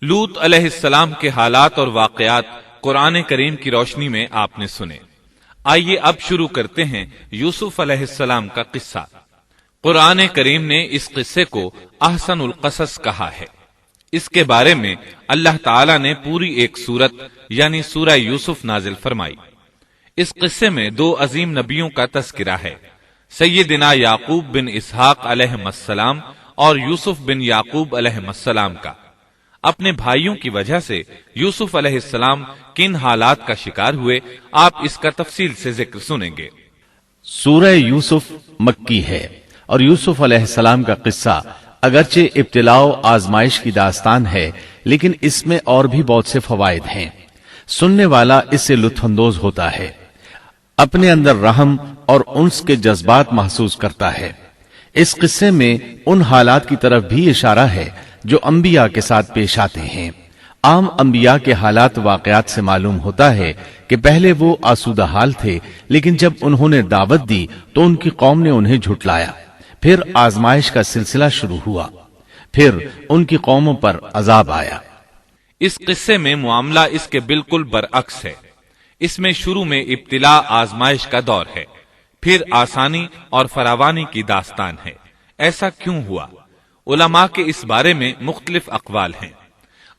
لوط علیہ السلام کے حالات اور واقعات قرآن کریم کی روشنی میں آپ نے سنے۔ آئیے اب شروع کرتے ہیں یوسف علیہ السلام کا قصہ۔ قرآن کریم نے اس قصے کو احسن القصص کہا ہے۔ اس کے بارے میں اللہ تعالی نے پوری ایک سورت یعنی سورہ یوسف نازل فرمائی۔ اس قصے میں دو عظیم نبیوں کا تذکرہ ہے، سیدنا یعقوب بن اسحاق علیہ السلام اور یوسف بن یعقوب علیہ السلام کا۔ اپنے بھائیوں کی وجہ سے یوسف علیہ السلام کن حالات کا شکار ہوئے، آپ اس کا تفصیل سے ذکر سنیں گے۔ سورہ یوسف مکی ہے اور یوسف علیہ السلام کا قصہ اگرچہ ابتلاء و آزمائش کی داستان ہے، لیکن اس میں اور بھی بہت سے فوائد ہیں۔ سننے والا اس سے لطف اندوز ہوتا ہے، اپنے اندر رحم اور انس کے جذبات محسوس کرتا ہے۔ اس قصے میں ان حالات کی طرف بھی اشارہ ہے جو انبیاء کے ساتھ پیش آتے ہیں۔ عام انبیاء کے حالات واقعات سے معلوم ہوتا ہے کہ پہلے وہ آسودہ حال تھے، لیکن جب انہوں نے دعوت دی تو ان کی قوم نے انہیں جھٹلایا، پھر آزمائش کا سلسلہ شروع ہوا، پھر ان کی قوموں پر عذاب آیا۔ اس قصے میں معاملہ اس کے بالکل برعکس ہے۔ اس میں شروع میں ابتلاء آزمائش کا دور ہے، پھر آسانی اور فراوانی کی داستان ہے۔ ایسا کیوں ہوا؟ علماء کے اس بارے میں مختلف اقوال ہیں۔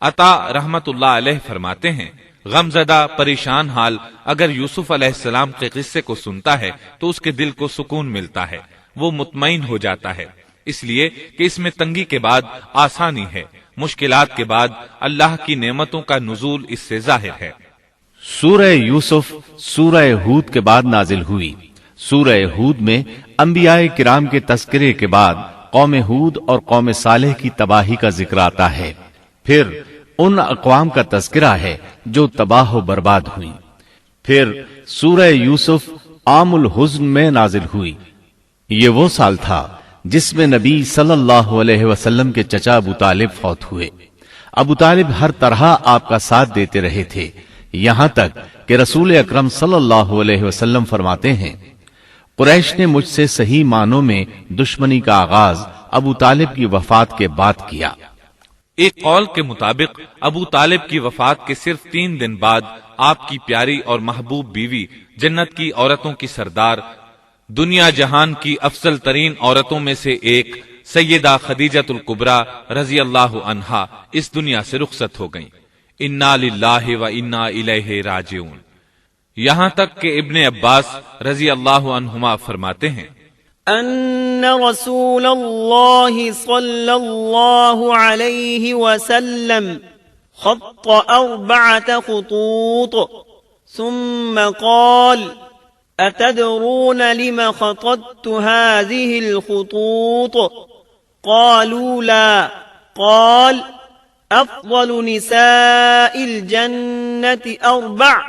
عطا رحمت اللہ علیہ فرماتے ہیں، غمزدہ پریشان حال اگر یوسف علیہ السلام کے قصے کو سنتا ہے تو اس کے دل کو سکون ملتا ہے، وہ مطمئن ہو جاتا ہے، اس لیے کہ اس میں تنگی کے بعد آسانی ہے، مشکلات کے بعد اللہ کی نعمتوں کا نزول اس سے ظاہر ہے۔ سورہ یوسف سورہ ہود کے بعد نازل ہوئی۔ سورہ ہود میں انبیاء کرام کے تذکرے کے بعد قوم ہود اور قوم صالح کی تباہی کا ذکر آتا ہے، پھر ان اقوام کا تذکرہ ہے جو تباہ و برباد ہوئی۔ پھر سورہ یوسف عام الحزن میں نازل ہوئی۔ یہ وہ سال تھا جس میں نبی صلی اللہ علیہ وسلم کے چچا ابو طالب فوت ہوئے۔ ابو طالب ہر طرح آپ کا ساتھ دیتے رہے تھے، یہاں تک کہ رسول اکرم صلی اللہ علیہ وسلم فرماتے ہیں، قریش نے مجھ سے صحیح معنوں میں دشمنی کا آغاز ابو طالب کی وفات کے بعد کیا۔ ایک قول کے مطابق ابو طالب کی وفات کے صرف 3 دن بعد آپ کی پیاری اور محبوب بیوی، جنت کی عورتوں کی سردار، دنیا جہان کی افضل ترین عورتوں میں سے ایک سیدہ خدیجہ الکبریٰ رضی اللہ عنہا اس دنیا سے رخصت ہو گئیں۔ انا للہ و انا الیہ راجعون۔ یہاں تک کہ ابن عباس رضی اللہ عنہما فرماتے ہیں، ان رسول اللہ صلی اللہ علیہ وسلم خط 4 خطوط ثم قال اتدرون لم خططت هذه الخطوط قالوا لا قال افضل نساء الجنة 4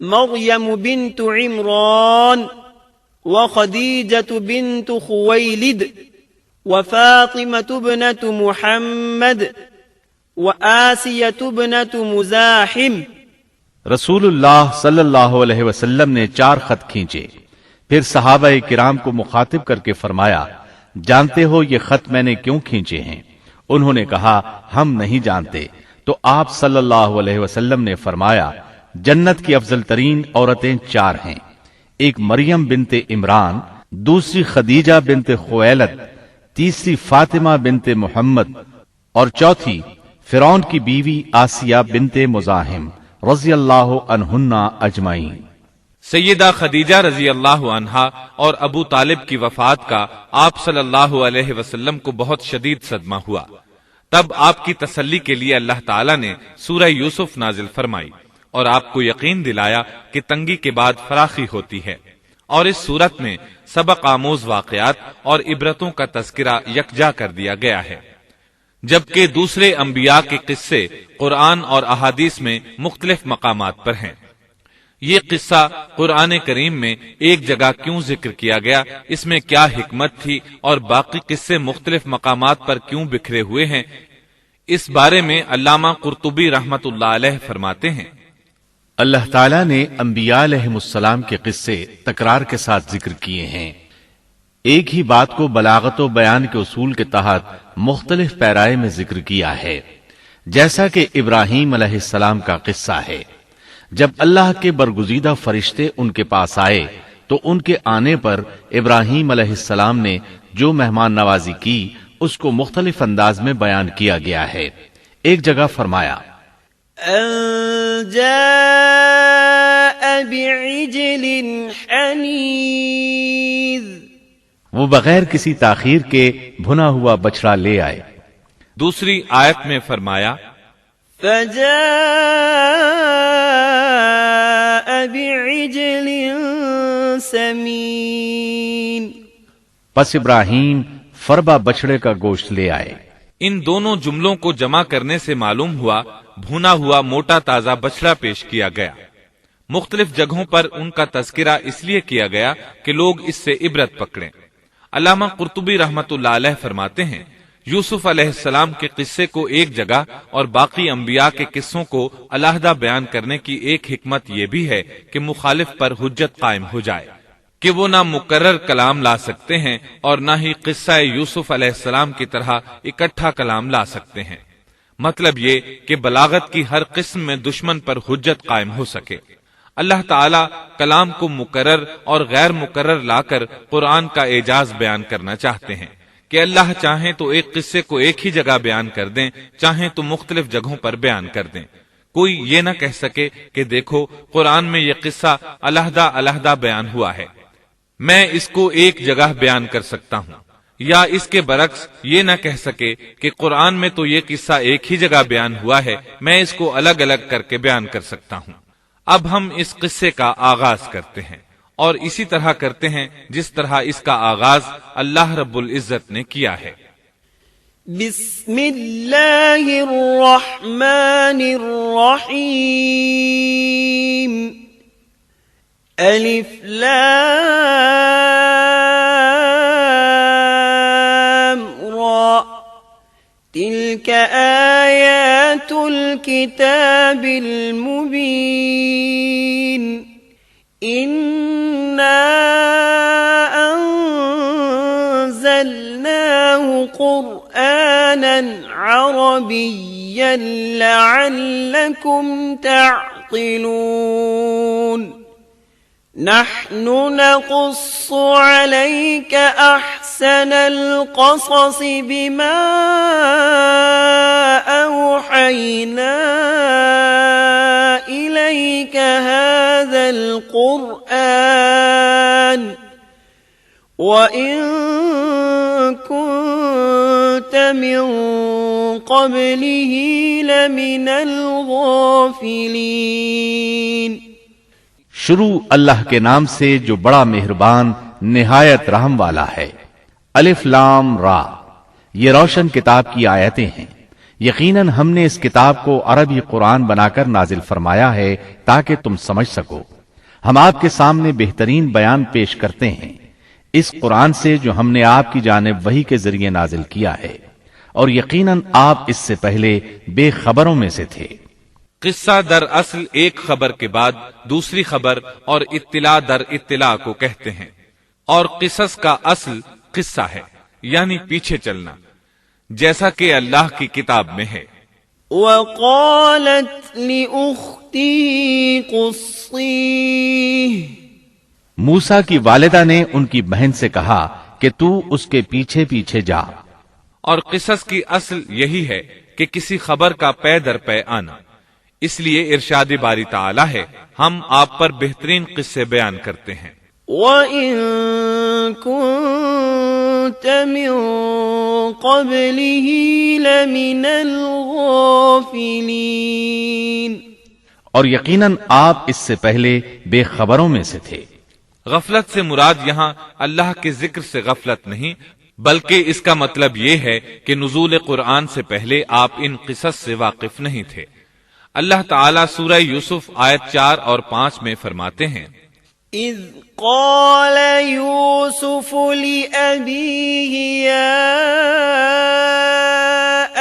مريم بنت عمران وخديجة بنت خويلد وفاطمة بنت محمد وآسية بنت مزاحم۔ رسول اللہ صلی اللہ علیہ وسلم نے 4 خط کھینچے، پھر صحابہ کرام کو مخاطب کر کے فرمایا، جانتے ہو یہ خط میں نے کیوں کھینچے ہیں؟ انہوں نے کہا ہم نہیں جانتے۔ تو آپ صلی اللہ علیہ وسلم نے فرمایا، جنت کی افضل ترین عورتیں 4 ہیں، ایک مریم بنت عمران، دوسری خدیجہ بنت خویلد، تیسری فاطمہ بنت محمد اور چوتھی فرعون کی بیوی آسیہ بنت مزاحم رضی اللہ عنہن اجمعین۔ سیدہ خدیجہ رضی اللہ عنہا اور ابو طالب کی وفات کا آپ صلی اللہ علیہ وسلم کو بہت شدید صدمہ ہوا۔ تب آپ کی تسلی کے لیے اللہ تعالی نے سورہ یوسف نازل فرمائی اور آپ کو یقین دلایا کہ تنگی کے بعد فراخی ہوتی ہے، اور اس صورت میں سبق آموز واقعات اور عبرتوں کا تذکرہ یکجا کر دیا گیا ہے، جبکہ دوسرے انبیاء کے قصے قرآن اور احادیث میں مختلف مقامات پر ہیں۔ یہ قصہ قرآن کریم میں ایک جگہ کیوں ذکر کیا گیا، اس میں کیا حکمت تھی، اور باقی قصے مختلف مقامات پر کیوں بکھرے ہوئے ہیں، اس بارے میں علامہ قرطبی رحمت اللہ علیہ فرماتے ہیں، اللہ تعالیٰ نے انبیاء علیہم السلام کے قصے تکرار کے ساتھ ذکر کیے ہیں۔ ایک ہی بات کو بلاغت و بیان کے اصول کے تحت مختلف پیرائے میں ذکر کیا ہے۔ جیسا کہ ابراہیم علیہ السلام کا قصہ ہے، جب اللہ کے برگزیدہ فرشتے ان کے پاس آئے تو ان کے آنے پر ابراہیم علیہ السلام نے جو مہمان نوازی کی اس کو مختلف انداز میں بیان کیا گیا ہے۔ ایک جگہ فرمایا أن جاء بعجل حنيذ، وہ بغیر کسی تاخیر کے بھنا ہوا بچڑا لے آئے۔ دوسری آیت میں فرمایا فجاء بعجل سمين، پس ابراہیم فربا بچڑے کا گوشت لے آئے۔ ان دونوں جملوں کو جمع کرنے سے معلوم ہوا بھونا ہوا موٹا تازہ بچڑا پیش کیا گیا۔ مختلف جگہوں پر ان کا تذکرہ اس لیے کیا گیا کہ لوگ اس سے عبرت پکڑیں۔ علامہ قرطبی رحمت اللہ علیہ فرماتے ہیں یوسف علیہ السلام کے قصے کو ایک جگہ اور باقی انبیاء کے قصوں کو علیحدہ بیان کرنے کی ایک حکمت یہ بھی ہے کہ مخالف پر حجت قائم ہو جائے کہ وہ نہ مکرر کلام لا سکتے ہیں اور نہ ہی قصہ یوسف علیہ السلام کی طرح اکٹھا کلام لا سکتے ہیں۔ مطلب یہ کہ بلاغت کی ہر قسم میں دشمن پر حجت قائم ہو سکے۔ اللہ تعالی کلام کو مکرر اور غیر مکرر لا کر قرآن کا اعجاز بیان کرنا چاہتے ہیں کہ اللہ چاہیں تو ایک قصے کو ایک ہی جگہ بیان کر دیں، چاہیں تو مختلف جگہوں پر بیان کر دیں۔ کوئی یہ نہ کہہ سکے کہ دیکھو قرآن میں یہ قصہ علیحدہ علیحدہ بیان ہوا ہے، میں اس کو ایک جگہ بیان کر سکتا ہوں، یا اس کے برعکس یہ نہ کہہ سکے کہ قرآن میں تو یہ قصہ ایک ہی جگہ بیان ہوا ہے، میں اس کو الگ الگ کر کے بیان کر سکتا ہوں۔ اب ہم اس قصے کا آغاز کرتے ہیں اور اسی طرح کرتے ہیں جس طرح اس کا آغاز اللہ رب العزت نے کیا ہے۔ بسم اللہ الرحمن الرحیم، الف لام را، تلك آیات الكتاب المبین، إِنَّا أَنزَلْنَاهُ قُرْآنًا عَرَبِيًّا لَعَلَّكُمْ تَعْقِلُونَ، نَحْنُ نَقُصُّ عَلَيْكَ أَحْسَنَ الْقَصَصِ بِمَا أَوْحَيْنَا إِلَيْكَ هَذَا الْقُرْآنَ وَإِن كُنتَ مِن قَبْلِهِ لَمِنَ الْغَافِلِينَ۔ شروع اللہ کے نام سے جو بڑا مہربان نہایت رحم والا ہے۔ الف لام را، یہ روشن کتاب کی آیتیں ہیں۔ یقیناً ہم نے اس کتاب کو عربی قرآن بنا کر نازل فرمایا ہے تاکہ تم سمجھ سکو۔ ہم آپ کے سامنے بہترین بیان پیش کرتے ہیں اس قرآن سے جو ہم نے آپ کی جانب وحی کے ذریعے نازل کیا ہے، اور یقیناً آپ اس سے پہلے بے خبروں میں سے تھے۔ قصہ در اصل ایک خبر کے بعد دوسری خبر اور اطلاع در اطلاع کو کہتے ہیں، اور قصص کا اصل قصہ ہے یعنی پیچھے چلنا، جیسا کہ اللہ کی کتاب میں ہے۔ وَقَالَتْ لِأُخْتِهِ قُصِّيهِ، موسیٰ کی والدہ نے ان کی بہن سے کہا کہ تو اس کے پیچھے پیچھے جا۔ اور قصص کی اصل یہی ہے کہ کسی خبر کا پے در پے آنا، اس لیے ارشاد باری تعالی ہے ہم آپ پر بہترین قصے بیان کرتے ہیں۔ وَإِن كُنتَ مِن قَبْلِهِ لَمِنَ الْغَافِلِينَ، اور یقیناً آپ اس سے پہلے بے خبروں میں سے تھے۔ غفلت سے مراد یہاں اللہ کے ذکر سے غفلت نہیں، بلکہ اس کا مطلب یہ ہے کہ نزول قرآن سے پہلے آپ ان قصص سے واقف نہیں تھے۔ اللہ تعالیٰ سورہ یوسف آیت 4 اور 5 میں فرماتے ہیں اذ قال یوسف لأبیہ یا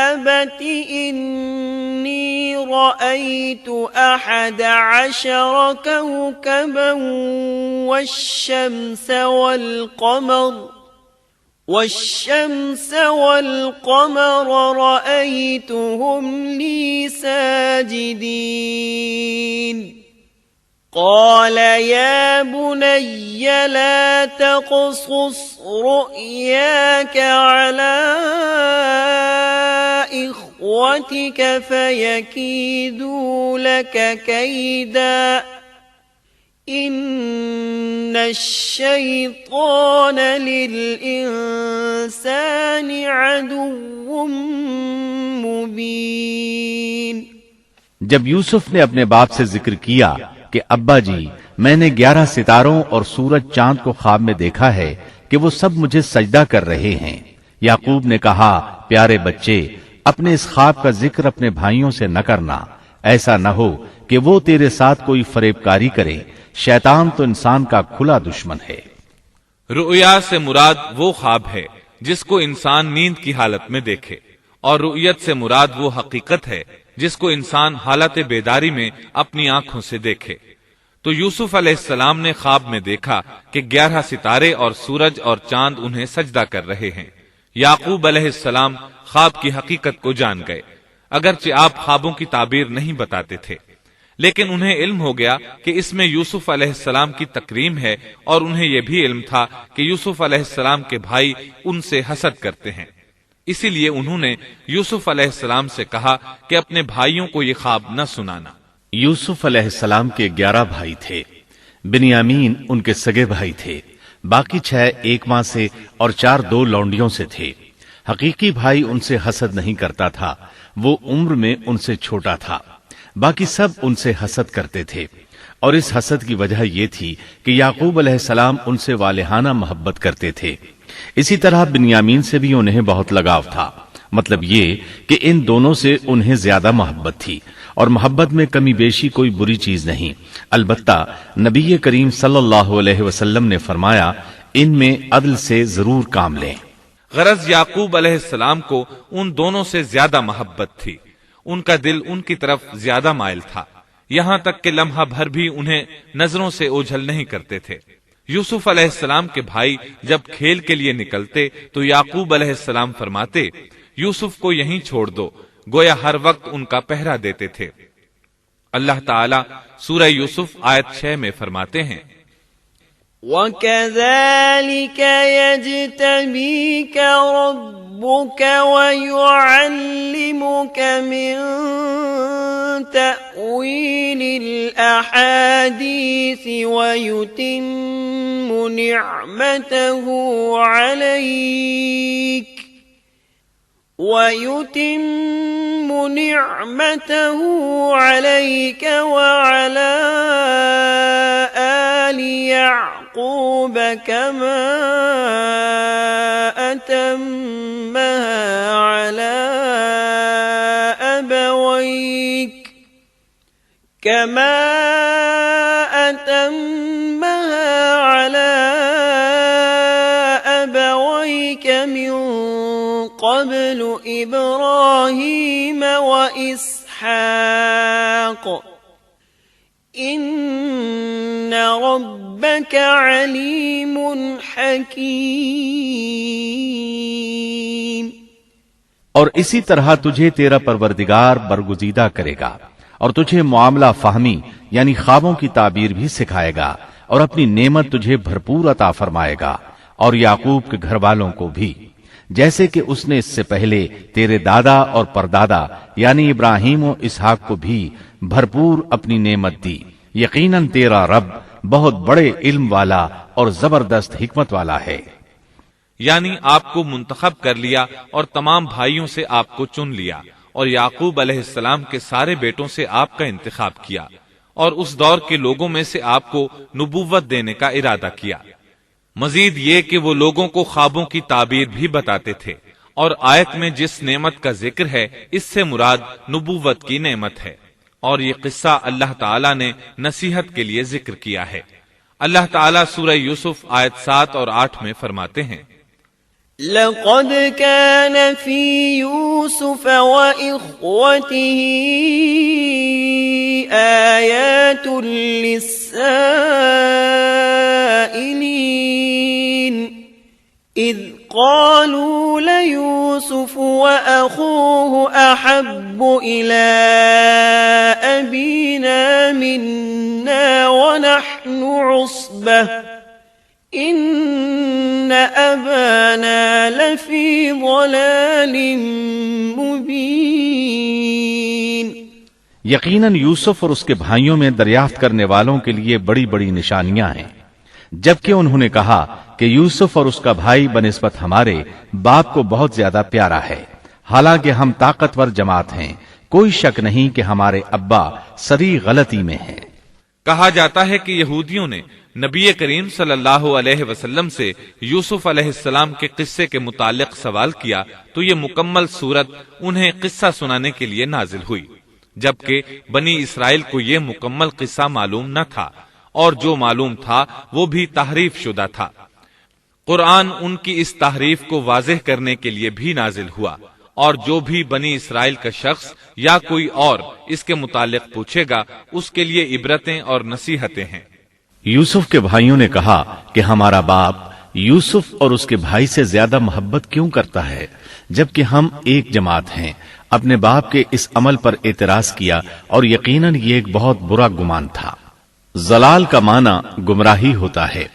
ابت انی رأیت احد عشر کوكبا والشمس والقمر والشمس والقمر رأيتهم لي ساجدين قال يا بني لا تقصص رؤياك على إخوتك فيكيدوا لك كيدا إن الشيطان للإنسان عدو مبين۔ جب یوسف نے اپنے باپ سے ذکر کیا کہ ابا جی میں نے 11 ستاروں اور سورج چاند کو خواب میں دیکھا ہے کہ وہ سب مجھے سجدہ کر رہے ہیں، یعقوب نے کہا پیارے بچے اپنے اس خواب کا ذکر اپنے بھائیوں سے نہ کرنا، ایسا نہ ہو کہ وہ تیرے ساتھ کوئی فریب کاری کرے، شیطان تو انسان کا کھلا دشمن ہے۔ رؤیا سے مراد وہ خواب ہے جس کو انسان نیند کی حالت میں دیکھے، اور رؤیت سے مراد وہ حقیقت ہے جس کو انسان حالت بیداری میں اپنی آنکھوں سے دیکھے۔ تو یوسف علیہ السلام نے خواب میں دیکھا کہ 11 ستارے اور سورج اور چاند انہیں سجدہ کر رہے ہیں۔ یعقوب علیہ السلام خواب کی حقیقت کو جان گئے، اگرچہ آپ خوابوں کی تعبیر نہیں بتاتے تھے، لیکن انہیں علم ہو گیا کہ اس میں یوسف علیہ السلام کی تکریم ہے، اور انہیں یہ بھی علم تھا کہ یوسف علیہ السلام کے بھائی ان سے حسد کرتے ہیں، اسی لیے انہوں نے یوسف علیہ السلام سے کہا کہ اپنے بھائیوں کو یہ خواب نہ سنانا۔ یوسف علیہ السلام کے 11 بھائی تھے، بنیامین ان کے سگے بھائی تھے، باقی 6 ایک ماں سے اور 4 2 لونڈیوں سے تھے۔ حقیقی بھائی ان سے حسد نہیں کرتا تھا، وہ عمر میں ان سے چھوٹا تھا، باقی سب ان سے حسد کرتے تھے، اور اس حسد کی وجہ یہ تھی کہ یعقوب علیہ السلام ان سے والہانہ محبت کرتے تھے۔ اسی طرح بنیامین سے بھی انہیں بہت لگاؤ تھا، مطلب یہ کہ ان دونوں سے انہیں زیادہ محبت تھی، اور محبت میں کمی بیشی کوئی بری چیز نہیں، البتہ نبی کریم صلی اللہ علیہ وسلم نے فرمایا ان میں عدل سے ضرور کام لیں۔ غرض یعقوب علیہ السلام کو ان دونوں سے زیادہ محبت تھی، ان کا دل ان کی طرف زیادہ مائل تھا، یہاں تک کہ لمحہ بھر بھی انہیں نظروں سے اوجھل نہیں کرتے تھے۔ یوسف علیہ السلام کے بھائی جب کھیل کے لیے نکلتے تو یعقوب علیہ السلام فرماتے یوسف کو یہیں چھوڑ دو، گویا ہر وقت ان کا پہرا دیتے تھے۔ اللہ تعالی سورہ یوسف آیت 6 میں فرماتے ہیں وَكَذَلِكَ يَجْتَبِيكَ رَبُّكَ وَيُعَلِّمُكَ مِن تَأْوِيلِ الْأَحَادِيثِ وَيُتِمُّ نِعْمَتَهُ عَلَيْكَ وَعَلَى آلِ يَعْقُوبَ كَمَا أَتَمَّهَا عَلَى أَبَوَيْكَ مِن قَبْلُ إِبْرَاهِيمَ وَإِسْحَاقَ إِنَّ رَبَّكَ عَلِيمٌ حَكِيمٌ۔ اور اسی طرح تجھے تیرا پروردگار برگزیدہ کرے گا، اور تجھے معاملہ فہمی یعنی خوابوں کی تعبیر بھی سکھائے گا، اور اپنی نعمت تجھے بھرپور عطا فرمائے گا، اور یعقوب کے گھر والوں کو بھی، جیسے کہ اس نے اس سے پہلے تیرے دادا اور پردادا یعنی ابراہیم و اسحاق کو بھی بھرپور اپنی نعمت دی۔ یقیناً تیرا رب بہت بڑے علم والا اور زبردست حکمت والا ہے۔ یعنی آپ کو منتخب کر لیا اور تمام بھائیوں سے آپ کو چن لیا، اور یعقوب علیہ السلام کے سارے بیٹوں سے آپ کا انتخاب کیا، اور اس دور کے لوگوں میں سے آپ کو نبوت دینے کا ارادہ کیا۔ مزید یہ کہ وہ لوگوں کو خوابوں کی تعبیر بھی بتاتے تھے، اور آیت میں جس نعمت کا ذکر ہے اس سے مراد نبوت کی نعمت ہے، اور یہ قصہ اللہ تعالیٰ نے نصیحت کے لیے ذکر کیا ہے۔ اللہ تعالیٰ سورہ یوسف آیت 7 اور 8 میں فرماتے ہیں لَقَدْ كَانَ فِي يُوسُفَ وَإِخْوَتِهِ آيَاتٌ لِلسَّائِلِينَ إِذْ قالوا ليوسف وأخوه أحب إلى أبينا منا ونحن عصبة إن أبانا لفي ضلال مبين۔ یقیناً یوسف اور اس کے بھائیوں میں دریافت کرنے والوں کے لیے بڑی بڑی نشانیاں ہیں، جبکہ انہوں نے کہا کہ یوسف اور اس کا بھائی بنسبت ہمارے باپ کو بہت زیادہ پیارا ہے، حالانکہ ہم طاقتور جماعت ہیں، کوئی شک نہیں کہ ہمارے ابا سری غلطی میں ہیں۔ کہا جاتا ہے کہ یہودیوں نے نبی کریم صلی اللہ علیہ وسلم سے یوسف علیہ السلام کے قصے کے متعلق سوال کیا تو یہ مکمل سورت انہیں قصہ سنانے کے لیے نازل ہوئی، جبکہ بنی اسرائیل کو یہ مکمل قصہ معلوم نہ تھا، اور جو معلوم تھا وہ بھی تحریف شدہ تھا۔ قرآن ان کی اس تحریف کو واضح کرنے کے لیے بھی نازل ہوا، اور جو بھی بنی اسرائیل کا شخص یا کوئی اور اس کے متعلق پوچھے گا اس کے لیے عبرتیں اور نصیحتیں ہیں۔ یوسف کے بھائیوں نے کہا کہ ہمارا باپ یوسف اور اس کے بھائی سے زیادہ محبت کیوں کرتا ہے، جبکہ ہم ایک جماعت ہیں۔ اپنے باپ کے اس عمل پر اعتراض کیا، اور یقیناً یہ ایک بہت برا گمان تھا۔ ضلال کا معنی گمراہی ہوتا ہے،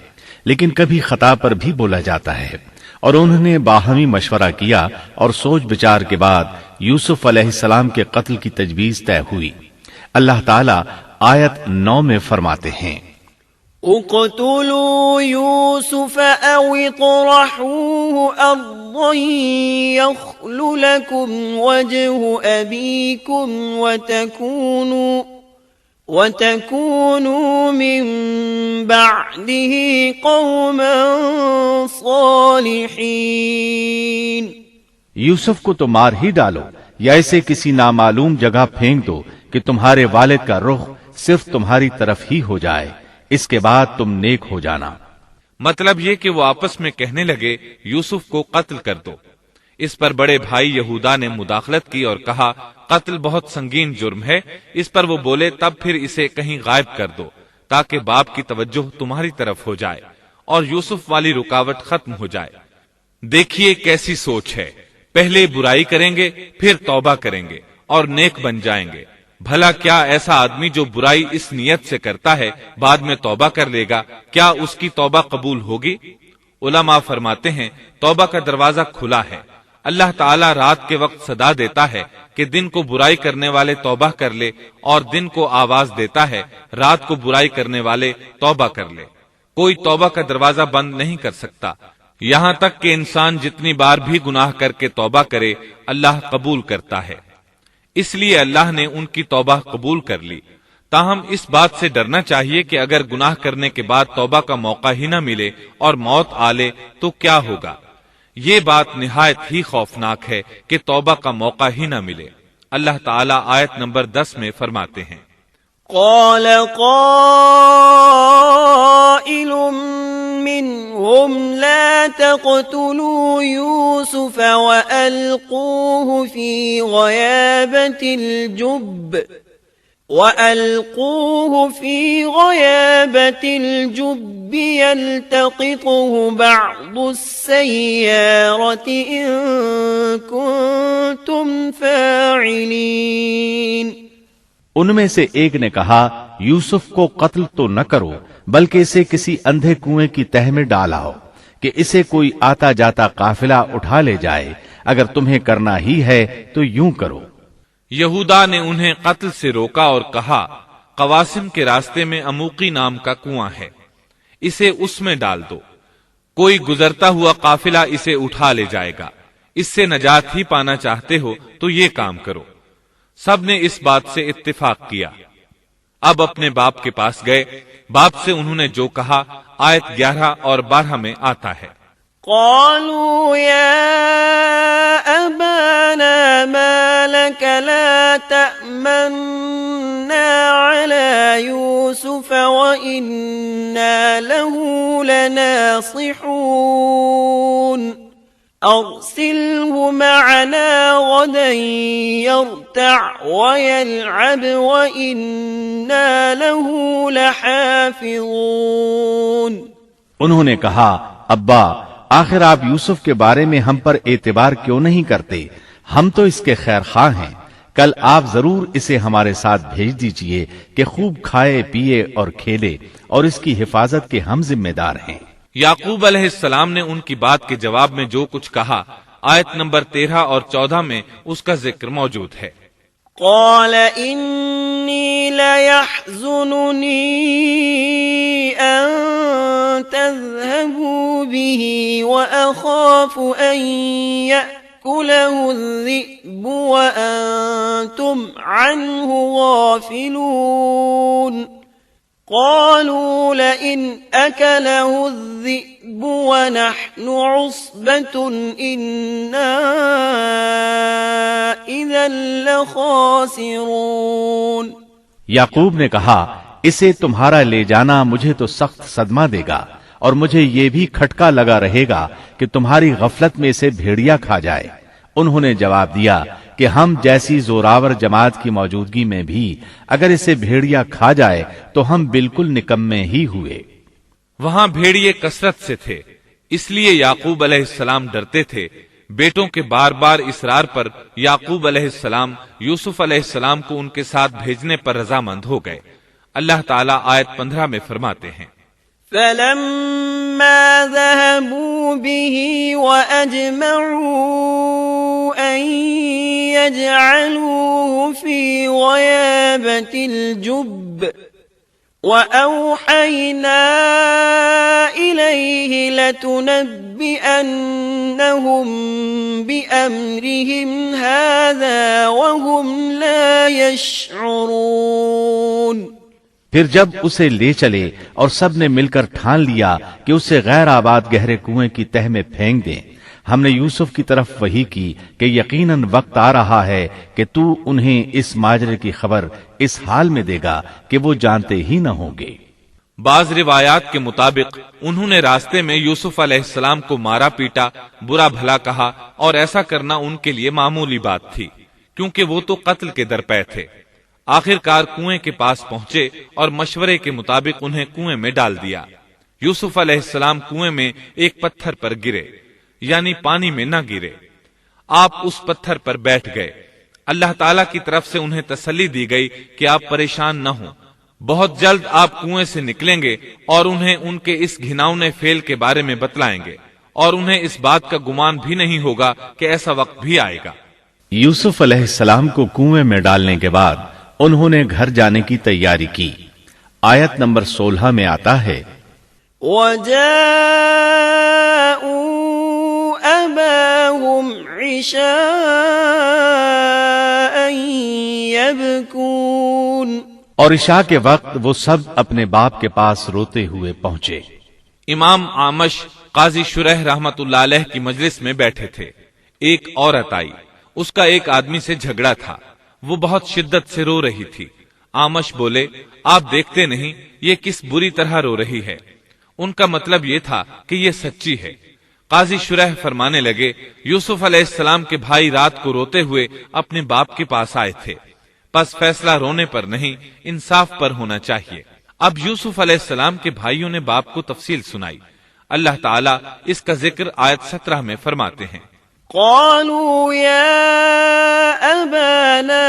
لیکن کبھی خطا پر بھی بولا جاتا ہے، اور انہوں نے باہمی مشورہ کیا اور سوچ بچار کے بعد یوسف علیہ السلام کے قتل کی تجویز طے ہوئی۔ اللہ تعالیٰ آیت 9 میں فرماتے ہیں، اقتلوا يوسف أو اطرحوه أرضا يخل لكم وجه أبيكم وتكونوا من بعده قوما صالحين۔ یوسف کو تو مار ہی ڈالو یا اسے کسی نامعلوم جگہ پھینک دو کہ تمہارے والد کا رخ صرف تمہاری طرف ہی ہو جائے، اس کے بعد تم نیک ہو جانا۔ مطلب یہ کہ وہ آپس میں کہنے لگے یوسف کو قتل کر دو۔ اس پر بڑے بھائی یہودا نے مداخلت کی اور کہا قتل بہت سنگین جرم ہے، اس پر وہ بولے تب پھر اسے کہیں غائب کر دو تاکہ باپ کی توجہ تمہاری طرف ہو جائے اور یوسف والی رکاوٹ ختم ہو جائے۔ دیکھیے کیسی سوچ ہے، پہلے برائی کریں گے پھر توبہ کریں گے اور نیک بن جائیں گے۔ بھلا کیا ایسا آدمی جو برائی اس نیت سے کرتا ہے بعد میں توبہ کر لے گا، کیا اس کی توبہ قبول ہوگی؟ علماء فرماتے ہیں توبہ کا دروازہ کھلا ہے۔ اللہ تعالیٰ رات کے وقت صدا دیتا ہے کہ دن کو برائی کرنے والے توبہ کر لے، اور دن کو آواز دیتا ہے رات کو برائی کرنے والے توبہ کر لے۔ کوئی توبہ کا دروازہ بند نہیں کر سکتا، یہاں تک کہ انسان جتنی بار بھی گناہ کر کے توبہ کرے اللہ قبول کرتا ہے۔ اس لیے اللہ نے ان کی توبہ قبول کر لی۔ تاہم اس بات سے ڈرنا چاہیے کہ اگر گناہ کرنے کے بعد توبہ کا موقع ہی نہ ملے اور موت آ لے تو کیا ہوگا؟ یہ بات نہایت ہی خوفناک ہے کہ توبہ کا موقع ہی نہ ملے۔ اللہ تعالیٰ آیت نمبر 10 میں فرماتے ہیں، قال قائل منهم لا تقتلوا يوسف وألقوه في غيابة الجب يلتقطه بعض السيارة إن كنتم فاعلين۔ ان میں سے ایک نے کہا یوسف کو قتل تو نہ کرو بلکہ اسے کسی اندھے کنویں کی تہ میں ڈالاؤ کہ اسے کوئی آتا جاتا قافلہ اٹھا لے جائے، اگر تمہیں کرنا ہی ہے تو یوں کرو۔ یہودا نے انہیں قتل سے روکا اور کہا قواسم کے راستے میں اموقی نام کا کنواں ہے، اسے اس میں ڈال دو، کوئی گزرتا ہوا قافلہ اسے اٹھا لے جائے گا، اس سے نجات ہی پانا چاہتے ہو تو یہ کام کرو۔ سب نے اس بات سے اتفاق کیا۔ اب اپنے باپ کے پاس گئے، باپ سے انہوں نے جو کہا آیت 11 اور 12 میں آتا ہے، قالوا يا أبانا ما لك لا تأمنا على يوسف وإنا له لناصحون أرسله معنا غدا يرتع ويلعب وإنا له لحافظون۔ انہوں نے کہا ابا آخر آپ یوسف کے بارے میں ہم پر اعتبار کیوں نہیں کرتے؟ ہم تو اس کے خیر خواہ ہیں، کل آپ ضرور اسے ہمارے ساتھ بھیج دیجئے کہ خوب کھائے پیے اور کھیلے، اور اس کی حفاظت کے ہم ذمہ دار ہیں۔ یعقوب علیہ السلام نے ان کی بات کے جواب میں جو کچھ کہا، آیت نمبر 13 اور 14 میں اس کا ذکر موجود ہے۔ قال إني ليحزنني أن تذهبوا به وأخاف أن يأكله الذئب وأنتم عنه غافلون قالوا لئن أكله الذئب ونحن عصبة إنا إذا لخاسرون۔ یعقوب نے کہا اسے تمہارا لے جانا مجھے تو سخت صدمہ دے گا، اور مجھے یہ بھی کھٹکا لگا رہے گا کہ تمہاری غفلت میں اسے بھیڑیا کھا جائے۔ انہوں نے جواب دیا کہ ہم جیسی زوراور جماعت کی موجودگی میں بھی اگر اسے بھیڑیا کھا جائے تو ہم بالکل نکمے ہی ہوئے۔ وہاں بھیڑیے کثرت سے تھے، اس لیے یعقوب علیہ السلام ڈرتے تھے۔ بیٹوں کے بار بار اصرار پر یعقوب علیہ السلام یوسف علیہ السلام کو ان کے ساتھ بھیجنے پر رضامند ہو گئے۔ اللہ تعالیٰ آیت 15 میں فرماتے ہیں، فلما ذهبوا به وأجمعوا أن يجعلوه في غيابة الجب وأوحينا إليه لتنبئنهم بأمرهم هذا وهم لا يشعرون۔ پھر جب اسے لے چلے اور سب نے مل کر ٹھان لیا کہ اسے غیر آباد گہرے کنویں کی تہ میں پھینک دیں، ہم نے یوسف کی طرف وحی کی کہ یقیناً وقت آ رہا ہے کہ تو انہیں اس ماجرے کی خبر اس حال میں دے گا کہ وہ جانتے ہی نہ ہوں گے۔ بعض روایات کے مطابق انہوں نے راستے میں یوسف علیہ السلام کو مارا پیٹا، برا بھلا کہا، اور ایسا کرنا ان کے لیے معمولی بات تھی کیونکہ وہ تو قتل کے درپے تھے۔ آخر کار کنویں کے پاس پہنچے اور مشورے کے مطابق انہیں کنویں میں ڈال دیا۔ یوسف علیہ السلام کنویں میں ایک پتھر پر گرے، یعنی پانی میں نہ گرے۔ آپ اس پتھر پر بیٹھ گئے۔ اللہ تعالیٰ کی طرف سے انہیں تسلی دی گئی کہ آپ پریشان نہ ہوں، بہت جلد آپ کنویں سے نکلیں گے اور انہیں ان کے اس گھناؤنے فعل کے بارے میں بتلائیں گے، اور انہیں اس بات کا گمان بھی نہیں ہوگا کہ ایسا وقت بھی آئے گا۔ یوسف علیہ السلام کو کنویں میں ڈالنے کے بعد انہوں نے گھر جانے کی تیاری کی۔ آیت نمبر 16 میں آتا ہے، وَجَاءُوا أَبَاهُمْ عِشَاءً يَبْكُونَ، اور عشاء کے وقت وہ سب اپنے باپ کے پاس روتے ہوئے پہنچے۔ امام عامش قاضی شرح رحمت اللہ علیہ کی مجلس میں بیٹھے تھے۔ ایک عورت آئی، اس کا ایک آدمی سے جھگڑا تھا، وہ بہت شدت سے رو رہی تھی۔ عامش بولے، آپ دیکھتے نہیں یہ کس بری طرح رو رہی ہے؟ ان کا مطلب یہ تھا کہ یہ سچی ہے۔ قاضی شرح فرمانے لگے، یوسف علیہ السلام کے بھائی رات کو روتے ہوئے اپنے باپ کے پاس آئے تھے، پس فیصلہ رونے پر نہیں انصاف پر ہونا چاہیے۔ اب یوسف علیہ السلام کے بھائیوں نے باپ کو تفصیل سنائی۔ اللہ تعالیٰ اس کا ذکر آیت 17 میں فرماتے ہیں، قالوا يا أبانا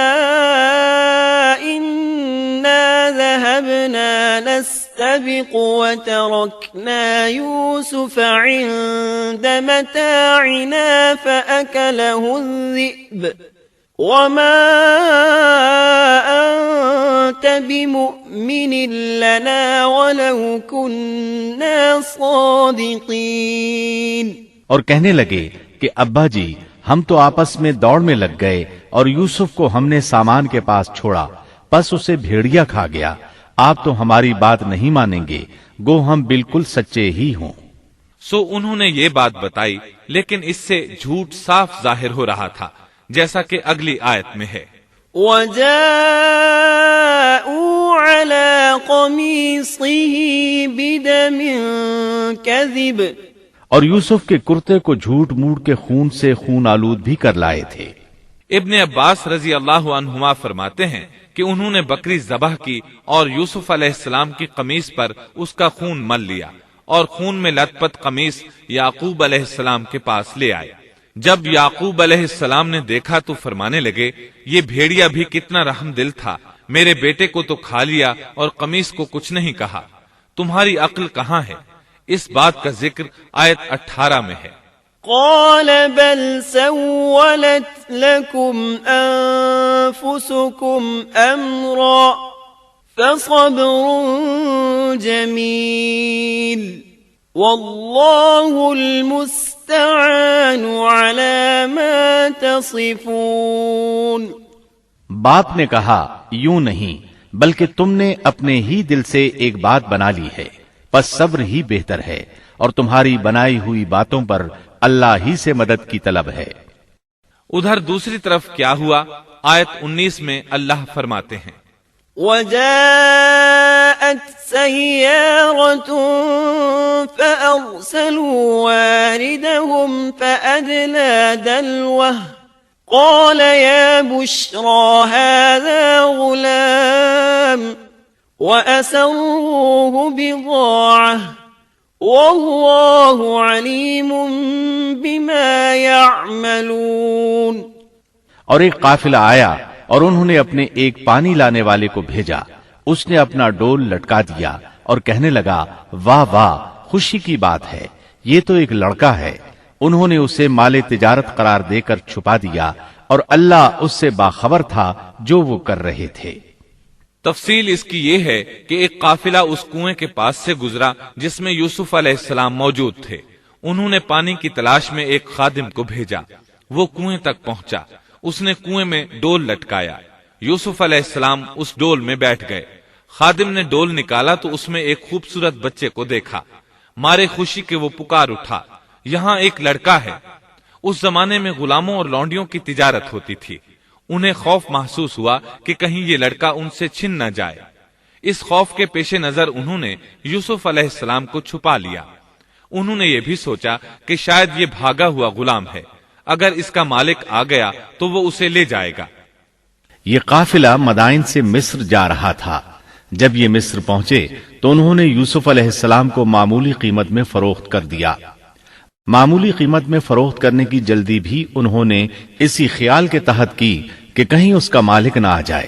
إنا ذهبنا نستبق وتركنا يوسف عند متاعنا فأكله الذئب وما أنت بمؤمن لنا ولو كنا صادقين۔ اور کہنے لگے کہ ابا جی ہم تو آپس میں دوڑ میں لگ گئے اور یوسف کو ہم نے سامان کے پاس چھوڑا، پس اسے بھیڑیا کھا گیا۔ آپ تو ہماری بات نہیں مانیں گے، گو ہم بالکل سچے ہی ہوں۔ سو انہوں نے یہ بات بتائی، لیکن اس سے جھوٹ صاف ظاہر ہو رہا تھا، جیسا کہ اگلی آیت میں ہے، وَجَاءُوا عَلَى قَمِيصِهِ بِدَمٍ كَذِبٍ، اور یوسف کے کرتے کو جھوٹ موٹ کے خون سے خون آلود بھی کر لائے تھے۔ ابن عباس رضی اللہ عنہما فرماتے ہیں کہ انہوں نے بکری ذبح کی اور یوسف علیہ السلام کی قمیص پر اس کا خون مل لیا اور خون میں لت پت قمیص یعقوب علیہ السلام کے پاس لے آئے۔ جب یعقوب علیہ السلام نے دیکھا تو فرمانے لگے، یہ بھیڑیا بھی کتنا رحم دل تھا، میرے بیٹے کو تو کھا لیا اور قمیص کو کچھ نہیں کہا، تمہاری عقل کہاں ہے؟ اس بات کا ذکر آیت 18 میں ہے۔ قال بل سولت لكم أنفسكم أمرا فصبر جميل والله المستعان على ما تصفون۔ باپ نے کہا، یوں نہیں بلکہ تم نے اپنے ہی دل سے ایک بات بنا لی ہے، پس صبر ہی بہتر ہے، اور تمہاری بنائی ہوئی باتوں پر اللہ ہی سے مدد کی طلب ہے۔ ادھر دوسری طرف کیا ہوا؟ آیت 19 میں اللہ فرماتے ہیں، وجاءت سيارة فأرسلوا واردهم فأدلى دلوه قال يا بشرى هذا غلام وأسروه بضاعة والله عليم بما يعملون۔ اور ایک قافلہ آیا اور انہوں نے اپنے ایک پانی لانے والے کو بھیجا، اس نے اپنا ڈول لٹکا دیا اور کہنے لگا، واہ واہ، خوشی کی بات ہے، یہ تو ایک لڑکا ہے۔ انہوں نے اسے مال تجارت قرار دے کر چھپا دیا، اور اللہ اس سے باخبر تھا جو وہ کر رہے تھے۔ تفصیل اس کی یہ ہے کہ ایک قافلہ اس کنویں کے پاس سے گزرا جس میں یوسف علیہ السلام موجود تھے۔ انہوں نے پانی کی تلاش میں ایک خادم کو بھیجا، وہ کنویں تک پہنچا، اس نے کنویں میں ڈول لٹکایا، یوسف علیہ السلام اس ڈول میں بیٹھ گئے۔ خادم نے ڈول نکالا تو اس میں ایک خوبصورت بچے کو دیکھا، مارے خوشی کے وہ پکار اٹھا، یہاں ایک لڑکا ہے۔ اس زمانے میں غلاموں اور لونڈیوں کی تجارت ہوتی تھی، انہیں خوف محسوس ہوا کہ کہیں یہ لڑکا ان سے چھن نہ جائے۔ اس خوف کے پیش نظر انہوں نے یوسف علیہ السلام کو چھپا لیا۔ انہوں نے یہ بھی سوچا کہ شاید یہ بھاگا ہوا غلام ہے، اگر اس کا مالک آ گیا تو وہ اسے لے جائے گا۔ یہ قافلہ مدائن سے مصر جا رہا تھا۔ جب یہ مصر پہنچے تو انہوں نے یوسف علیہ السلام کو معمولی قیمت میں فروخت کر دیا۔ معمولی قیمت میں فروخت کرنے کی جلدی بھی انہوں نے اسی خیال کے تحت کی کہ کہیں اس کا مالک نہ آ جائے۔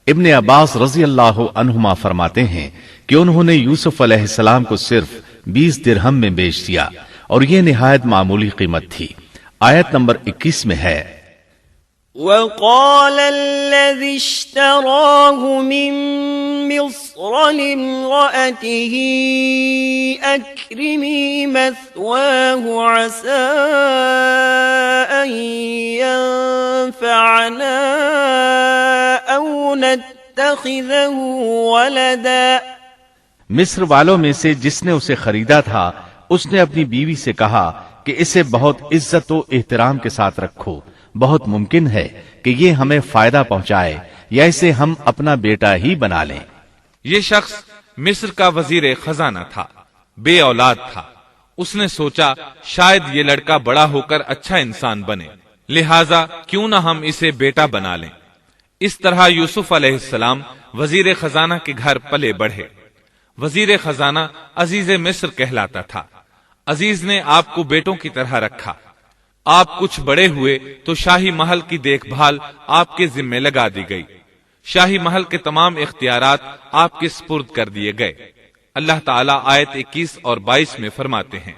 ابن عباس رضی اللہ عنہما فرماتے ہیں کہ انہوں نے یوسف علیہ السلام کو صرف 20 درہم میں بیچ دیا، اور یہ نہایت معمولی قیمت تھی۔ آیت نمبر 21 میں ہے، وقال الذي اشتراه من مصر لامرأته أكرمي مثواه عسى أن ينفعنا أو نتخذه ولدا۔ مصر والوں میں سے جس نے اسے خریدا تھا اس نے اپنی بیوی سے کہا کہ اسے بہت عزت و احترام کے ساتھ رکھو، بہت ممکن ہے کہ یہ ہمیں فائدہ پہنچائے یا اسے ہم اپنا بیٹا ہی بنا لیں۔ یہ شخص مصر کا وزیر خزانہ تھا، بے اولاد تھا۔ اس نے سوچا شاید یہ لڑکا بڑا ہو کر اچھا انسان بنے، لہٰذا کیوں نہ ہم اسے بیٹا بنا لیں۔ اس طرح یوسف علیہ السلام وزیر خزانہ کے گھر پلے بڑھے۔ وزیر خزانہ عزیز مصر کہلاتا تھا۔ عزیز نے آپ کو بیٹوں کی طرح رکھا۔ آپ کچھ بڑے ہوئے تو شاہی محل کی دیکھ بھال آپ کے ذمے لگا دی گئی، شاہی محل کے تمام اختیارات آپ کے سپرد کر دیے گئے۔ اللہ تعالیٰ آیت 21 اور 22 میں فرماتے ہیں،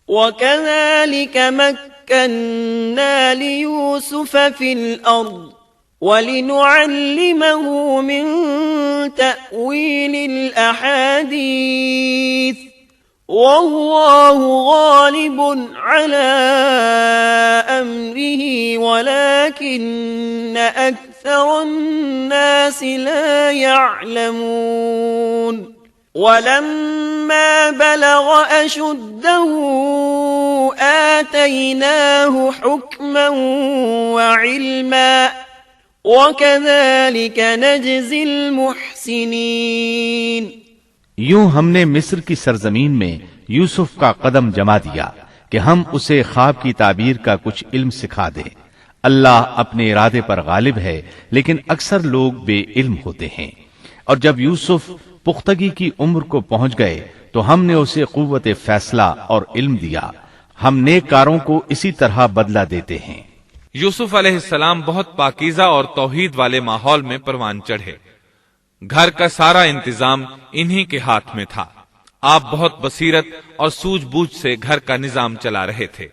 وَكَذَلِكَ مَكَّنَّا لِيُوسُفَ فِي الْأَرْضِ وَلِنُعَلِّمَهُ مِن تَأْوِيلِ الْأَحَادِيثِ وَاللَّهُ غَالِبٌ عَلَى أَمْرِهِ وَلَكِنَّ أَكْثَرَ النَّاسِ لَا يَعْلَمُونَ۔ وَلَمَّا بَلَغَ أَشُدَّهُ آتَيْنَاهُ حُكْمًا وَعِلْمًا وَكَذَلِكَ نَجْزِي الْمُحْسِنِينَ۔ یوں ہم نے مصر کی سرزمین میں یوسف کا قدم جما دیا کہ ہم اسے خواب کی تعبیر کا کچھ علم سکھا دیں۔ اللہ اپنے ارادے پر غالب ہے، لیکن اکثر لوگ بے علم ہوتے ہیں۔ اور جب یوسف پختگی کی عمر کو پہنچ گئے تو تو ہم نے اسے قوت فیصلہ اور علم دیا. ہم نیک کاروں کو اسی طرح بدلہ دیتے ہیں. یوسف علیہ السلام بہت پاکیزہ اور توحید والے ماحول میں پروان چڑھے. گھر کا سارا انتظام انہی کے ہاتھ میں تھا. آپ بہت بصیرت اور سوجھ بوجھ سے گھر کا نظام چلا رہے تھے.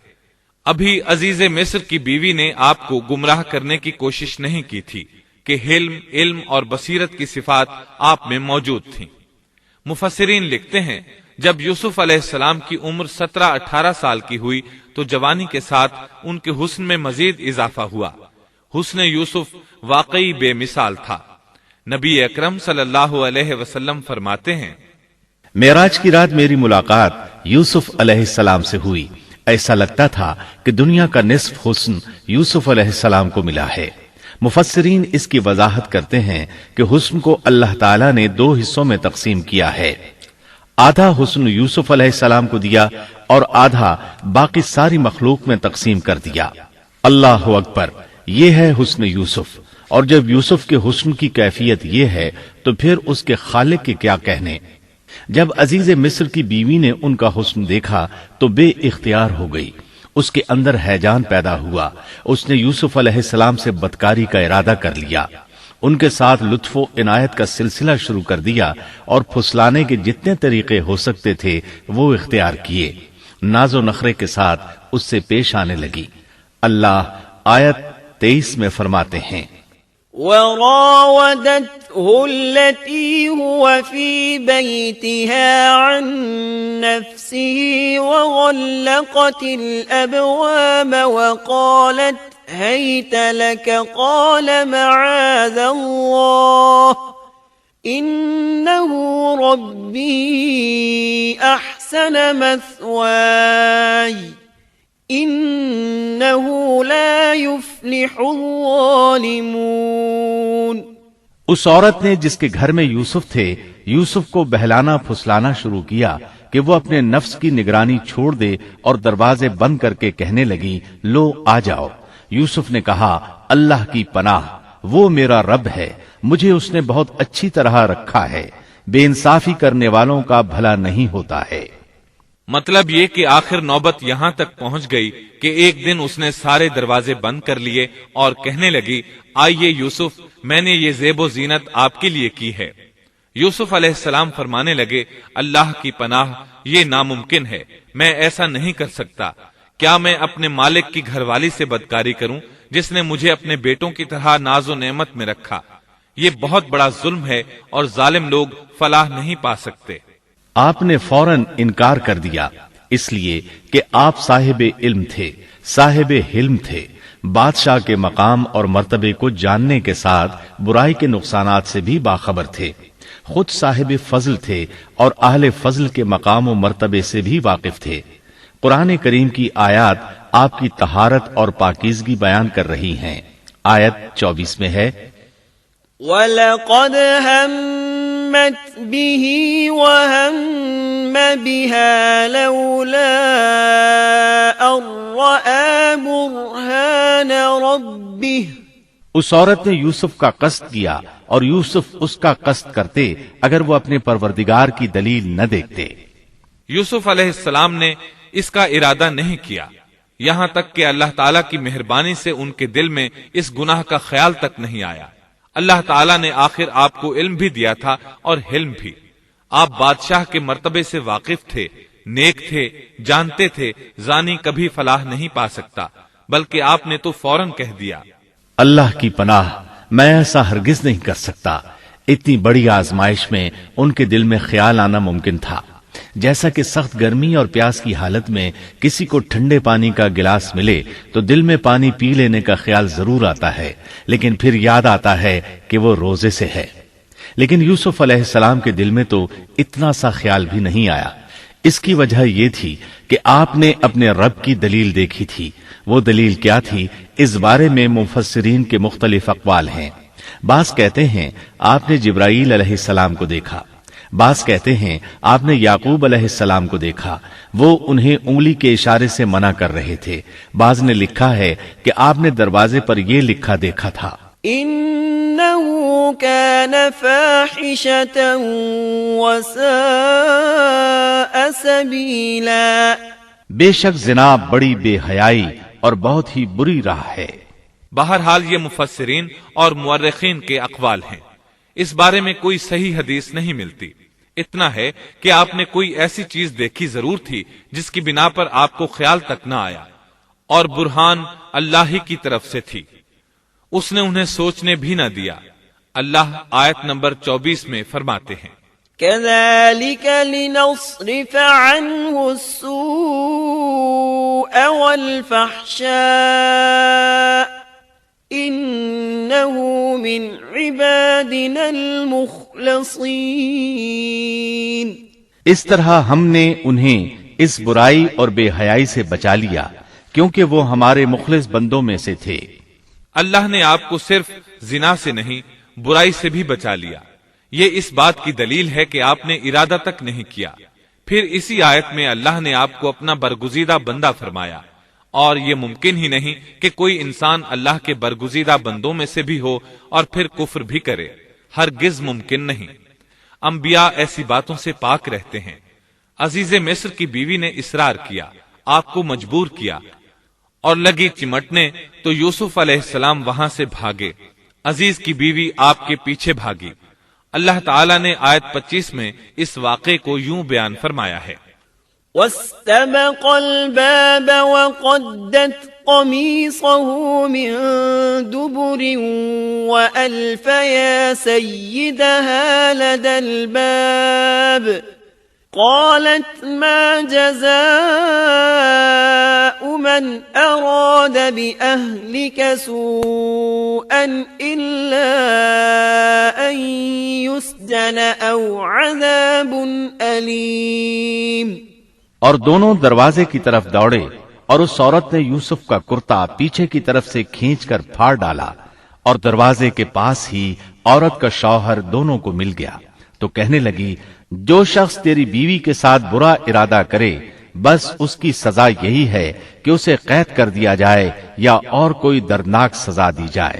ابھی عزیز مصر کی بیوی نے آپ کو گمراہ کرنے کی کوشش نہیں کی تھی کہ حلم، علم اور بصیرت کی صفات آپ میں موجود تھیں. مفسرین لکھتے ہیں جب یوسف علیہ السلام کی عمر 17-18 سال کی ہوئی تو جوانی کے ساتھ ان کے حسن میں مزید اضافہ ہوا. حسن یوسف واقعی بے مثال تھا. نبی اکرم صلی اللہ علیہ وسلم فرماتے ہیں معراج کی رات میری ملاقات یوسف علیہ السلام سے ہوئی. ایسا لگتا تھا کہ دنیا کا نصف حسن یوسف علیہ السلام کو ملا ہے. مفسرین اس کی وضاحت کرتے ہیں کہ حسن کو اللہ تعالیٰ نے 2 حصوں میں تقسیم کیا ہے. آدھا حسن یوسف علیہ السلام کو دیا اور آدھا باقی ساری مخلوق میں تقسیم کر دیا. اللہ اکبر، یہ ہے حسن یوسف. اور جب یوسف کے حسن کی کیفیت یہ ہے تو پھر اس کے خالق کے کیا کہنے. جب عزیز مصر کی بیوی نے ان کا حسن دیکھا تو بے اختیار ہو گئی. اس کے اندر ہیجان پیدا ہوا. اس نے یوسف علیہ السلام سے بدکاری کا ارادہ کر لیا. ان کے ساتھ لطف و عنایت کا سلسلہ شروع کر دیا اور پھسلانے کے جتنے طریقے ہو سکتے تھے وہ اختیار کیے. ناز و نخرے کے ساتھ اس سے پیش آنے لگی. اللہ آیت 23 میں فرماتے ہیں وراودته التي هو في بيتها عن نفسه وغلقت الأبواب وقالت هيت لك قال معاذ الله إنه ربي أحسن مثواي انہو لا یفلح الظالمون. اس عورت نے جس کے گھر میں یوسف تھے یوسف کو بہلانا پھسلانا شروع کیا کہ وہ اپنے نفس کی نگرانی چھوڑ دے اور دروازے بند کر کے کہنے لگی لو آ جاؤ. یوسف نے کہا اللہ کی پناہ، وہ میرا رب ہے، مجھے اس نے بہت اچھی طرح رکھا ہے. بے انصافی کرنے والوں کا بھلا نہیں ہوتا ہے. مطلب یہ کہ آخر نوبت یہاں تک پہنچ گئی کہ ایک دن اس نے سارے دروازے بند کر لیے اور کہنے لگی آئیے یوسف، میں نے یہ زیب و زینت آپ کے لیے کی ہے. یوسف علیہ السلام فرمانے لگے اللہ کی پناہ، یہ ناممکن ہے، میں ایسا نہیں کر سکتا. کیا میں اپنے مالک کی گھر والی سے بدکاری کروں جس نے مجھے اپنے بیٹوں کی طرح ناز و نعمت میں رکھا؟ یہ بہت بڑا ظلم ہے اور ظالم لوگ فلاح نہیں پا سکتے. آپ نے فوراً انکار کر دیا اس لیے کہ آپ صاحب علم تھے، صاحب حلم تھے، بادشاہ کے مقام اور مرتبے کو جاننے کے ساتھ برائی کے نقصانات سے بھی باخبر تھے. خود صاحب فضل تھے اور اہل فضل کے مقام و مرتبے سے بھی واقف تھے. قرآن کریم کی آیات آپ کی طہارت اور پاکیزگی بیان کر رہی ہیں. آیت 24 میں ہے وَلَقَدْ هَمَّتْ بِهِ وَهَمَّ بِهَا لَوْلَا أَن رَّأَىٰ بُرْهَانَ رَبِّهِ. اس عورت نے یوسف کا قصد کیا اور یوسف اس کا قصد کرتے اگر وہ اپنے پروردگار کی دلیل نہ دیکھتے. یوسف علیہ السلام نے اس کا ارادہ نہیں کیا، یہاں تک کہ اللہ تعالیٰ کی مہربانی سے ان کے دل میں اس گناہ کا خیال تک نہیں آیا. اللہ تعالیٰ نے آخر آپ کو علم بھی دیا تھا اور حلم بھی. آپ بادشاہ کے مرتبے سے واقف تھے، نیک تھے، جانتے تھے زانی کبھی فلاح نہیں پا سکتا، بلکہ آپ نے تو فوراً کہہ دیا اللہ کی پناہ، میں ایسا ہرگز نہیں کر سکتا. اتنی بڑی آزمائش میں ان کے دل میں خیال آنا ممکن تھا. جیسا کہ سخت گرمی اور پیاس کی حالت میں کسی کو ٹھنڈے پانی کا گلاس ملے تو دل میں پانی پی لینے کا خیال ضرور آتا ہے، لیکن پھر یاد آتا ہے کہ وہ روزے سے ہے. لیکن یوسف علیہ السلام کے دل میں تو اتنا سا خیال بھی نہیں آیا. اس کی وجہ یہ تھی کہ آپ نے اپنے رب کی دلیل دیکھی تھی. وہ دلیل کیا تھی اس بارے میں مفسرین کے مختلف اقوال ہیں. بعض کہتے ہیں آپ نے جبرائیل علیہ السلام کو دیکھا، بعض کہتے ہیں آپ نے یعقوب علیہ السلام کو دیکھا، وہ انہیں انگلی کے اشارے سے منع کر رہے تھے. بعض نے لکھا ہے کہ آپ نے دروازے پر یہ لکھا دیکھا تھا إنه كان فاحشة وساء سبيلا. بے شک زنا بڑی بے حیائی اور بہت ہی بری راہ ہے. بہرحال یہ مفسرین اور مورخین کے اقوال ہیں، اس بارے میں کوئی صحیح حدیث نہیں ملتی. اتنا ہے کہ آپ نے کوئی ایسی چیز دیکھی ضرور تھی جس کی بنا پر آپ کو خیال تک نہ آیا، اور برہان اللہ ہی کی طرف سے تھی، اس نے انہیں سوچنے بھی نہ دیا. اللہ آیت نمبر 24 میں فرماتے ہیں كذلك لنصرف عنه السوء والفحشاء إنه من عبادنا المخلصين. اس طرح ہم نے انہیں اس برائی اور بے حیائی سے بچا لیا کیونکہ وہ ہمارے مخلص بندوں میں سے تھے. اللہ نے آپ کو صرف زنا سے نہیں برائی سے بھی بچا لیا. یہ اس بات کی دلیل ہے کہ آپ نے ارادہ تک نہیں کیا. پھر اسی آیت میں اللہ نے آپ کو اپنا برگزیدہ بندہ فرمایا، اور یہ ممکن ہی نہیں کہ کوئی انسان اللہ کے برگزیدہ بندوں میں سے بھی ہو اور پھر کفر بھی کرے. ہرگز ممکن نہیں. انبیاء ایسی باتوں سے پاک رہتے ہیں. عزیز مصر کی بیوی نے اصرار کیا، آپ کو مجبور کیا اور لگی چمٹنے تو یوسف علیہ السلام وہاں سے بھاگے. عزیز کی بیوی آپ کے پیچھے بھاگی. اللہ تعالیٰ نے آیت 25 میں اس واقعے کو یوں بیان فرمایا ہے واستبق الباب وقدت قميصه من دبر وألف يا سيدها لدى الباب قالت ما جزاء من أراد بأهلك سوءا إلا أن يسجن أو عذاب أليم. اور دونوں دروازے کی طرف دوڑے اور اس عورت نے یوسف کا کرتا پیچھے کی طرف سے کھینچ کر پھاڑ ڈالا اور دروازے کے پاس ہی عورت کا شوہر دونوں کو مل گیا تو کہنے لگی جو شخص تیری بیوی کے ساتھ برا ارادہ کرے بس اس کی سزا یہی ہے کہ اسے قید کر دیا جائے یا اور کوئی دردناک سزا دی جائے.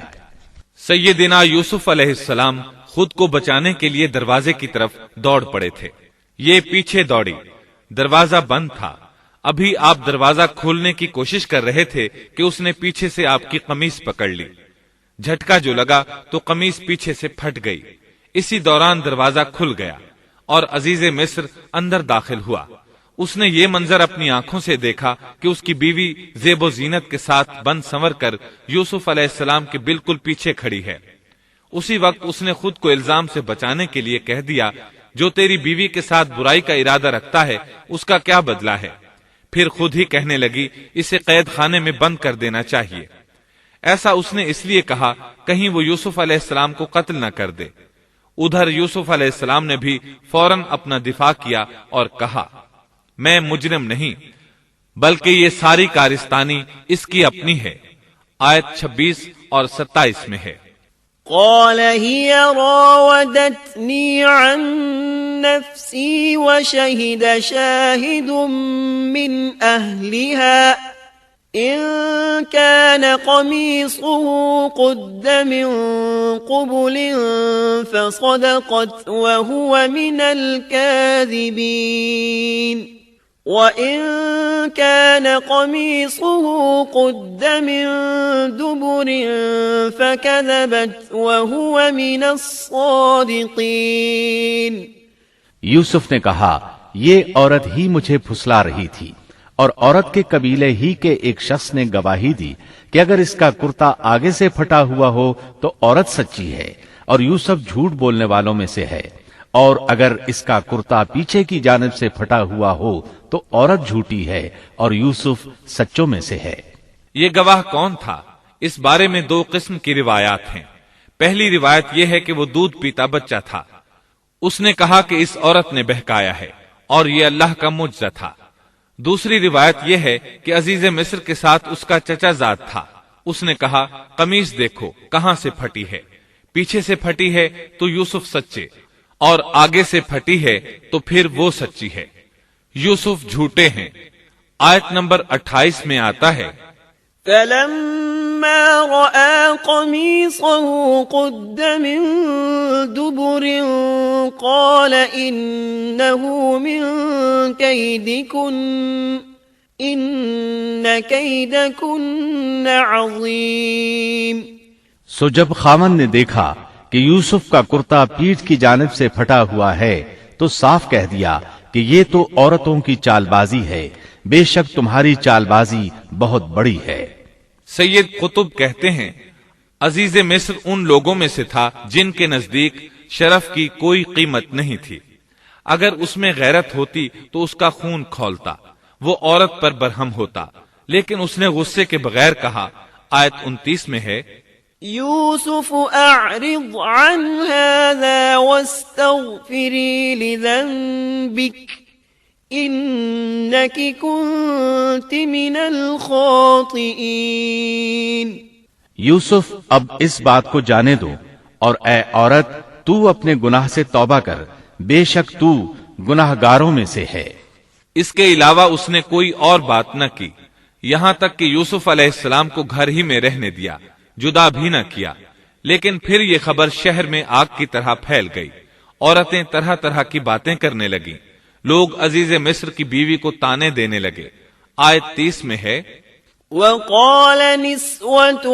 سیدنا یوسف علیہ السلام خود کو بچانے کے لیے دروازے کی طرف دوڑ پڑے تھے. یہ پیچھے دوڑی. دروازہ بند تھا. ابھی آپ دروازہ کھولنے کی کوشش کر رہے تھے کہ اس نے پیچھے سے آپ کی قمیص پکڑ لی. جھٹکا جو لگا تو قمیص پیچھے سے پھٹ گئی. اسی دوران دروازہ کھل گیا اور عزیز مصر اندر داخل ہوا. اس نے یہ منظر اپنی آنکھوں سے دیکھا کہ اس کی بیوی زیب و زینت کے ساتھ بند سنور کر یوسف علیہ السلام کے بالکل پیچھے کھڑی ہے. اسی وقت اس نے خود کو الزام سے بچانے کے لیے کہہ دیا جو تیری بیوی کے ساتھ برائی کا ارادہ رکھتا ہے اس کا کیا بدلہ ہے. پھر خود ہی کہنے لگی اسے قید خانے میں بند کر دینا چاہیے. ایسا اس نے اس لیے کہا کہیں وہ یوسف علیہ السلام کو قتل نہ کر دے. ادھر یوسف علیہ السلام نے بھی فوراً اپنا دفاع کیا اور کہا میں مجرم نہیں بلکہ یہ ساری کارستانی اس کی اپنی ہے. آیت 26 اور 27 میں ہے قال هي راودتني عن نفسي وشهد شاهد من أهلها إن كان قميصه قد من قبل فصدقت وهو من الكاذبين وَإِن كَانَ قَمِيصُهُ قُدَّ مِن دُبُرٍ فَكَذَبَتْ وَهُوَ مِنَ الصَّادِقِينَ. یوسف نے کہا یہ عورت ہی مجھے پھسلا رہی تھی اور عورت کے قبیلے ہی کے ایک شخص نے گواہی دی کہ اگر اس کا کرتا آگے سے پھٹا ہوا ہو تو عورت سچی ہے اور یوسف جھوٹ بولنے والوں میں سے ہے، اور اگر اس کا کرتا پیچھے کی جانب سے پھٹا ہوا ہو تو عورت جھوٹی ہے اور یوسف سچوں میں سے ہے. یہ گواہ کون تھا؟ اس بارے میں دو قسم کی روایات ہیں. پہلی روایت یہ ہے کہ وہ دودھ پیتا بچہ تھا. اس نے کہا کہ اس عورت نے بہکایا ہے اور یہ اللہ کا معجزہ تھا. دوسری روایت یہ ہے کہ عزیز مصر کے ساتھ اس کا چچا زاد تھا. اس نے کہا قمیص دیکھو کہاں سے پھٹی ہے، پیچھے سے پھٹی ہے تو یوسف سچے اور آگے سے پھٹی ہے تو پھر وہ سچی ہے. یوسف جھوٹے ہیں. آیت نمبر 28 میں آتا ہے فَلَمَّا فلما رأى قميصه قد من دبر قال إنه من كيدكن إن كيدكن عظيم۔ سو جب خاوند نے دیکھا کہ یوسف کا کرتا پیٹھ کی جانب سے پھٹا ہوا ہے تو صاف کہہ دیا کہ یہ تو عورتوں کی چال بازی ہے، بے شک تمہاری چال بازی بہت بڑی ہے۔ سید قطب کہتے ہیں عزیز مصر ان لوگوں میں سے تھا جن کے نزدیک شرف کی کوئی قیمت نہیں تھی، اگر اس میں غیرت ہوتی تو اس کا خون کھولتا، وہ عورت پر برہم ہوتا، لیکن اس نے غصے کے بغیر کہا۔ آیت 29 میں ہے یوسف اعرض عن هذا واستغفری لذنبک انک کنت من الخاطئین۔ یوسف اب اس بات کو جانے دو اور اے عورت تو اپنے گناہ سے توبہ کر، بے شک تو گناہ گاروں میں سے ہے۔ اس کے علاوہ اس نے کوئی اور بات نہ کی، یہاں تک کہ یوسف علیہ السلام کو گھر ہی میں رہنے دیا، جدا بھی نہ کیا۔ لیکن پھر یہ خبر شہر میں آگ کی طرح پھیل گئی، عورتیں طرح طرح کی باتیں کرنے لگیں، لوگ عزیز مصر کی بیوی کو تانے دینے لگے۔ آیت 30 میں ہے وقال نسوة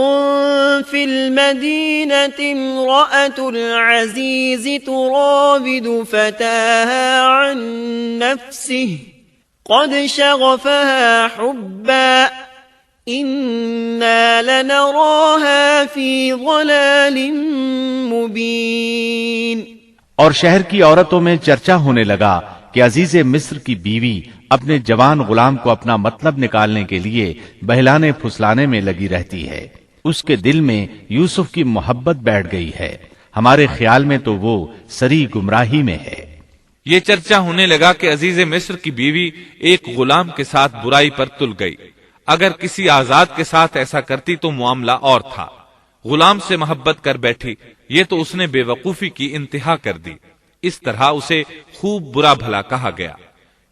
في المدينة امرأة العزيز تراود فتاها عن نفسه قد شغفها حبا إنا لنراها في ضلال مبين۔ اور شہر کی عورتوں میں چرچا ہونے لگا کہ عزیز مصر کی بیوی اپنے جوان غلام کو اپنا مطلب نکالنے کے لیے بہلانے پھسلانے میں لگی رہتی ہے، اس کے دل میں یوسف کی محبت بیٹھ گئی ہے، ہمارے خیال میں تو وہ سری گمراہی میں ہے۔ یہ چرچا ہونے لگا کہ عزیز مصر کی بیوی ایک غلام کے ساتھ برائی پر تل گئی، اگر کسی آزاد کے ساتھ ایسا کرتی تو معاملہ اور تھا، غلام سے محبت کر بیٹھی، یہ تو اس نے بے وقوفی کی انتہا کر دی، اس طرح اسے خوب برا بھلا کہا گیا۔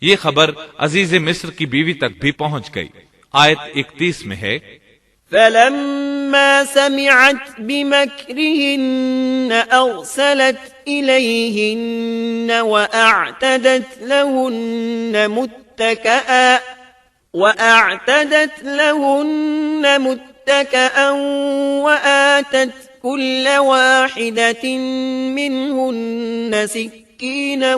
یہ خبر عزیز مصر کی بیوی تک بھی پہنچ گئی۔ آیت 31 میں ہے فلما سمعت بمكرهن أرسلت إليهن وأعتدت لهن متكئا وآتت كل واحدة منهن سكينا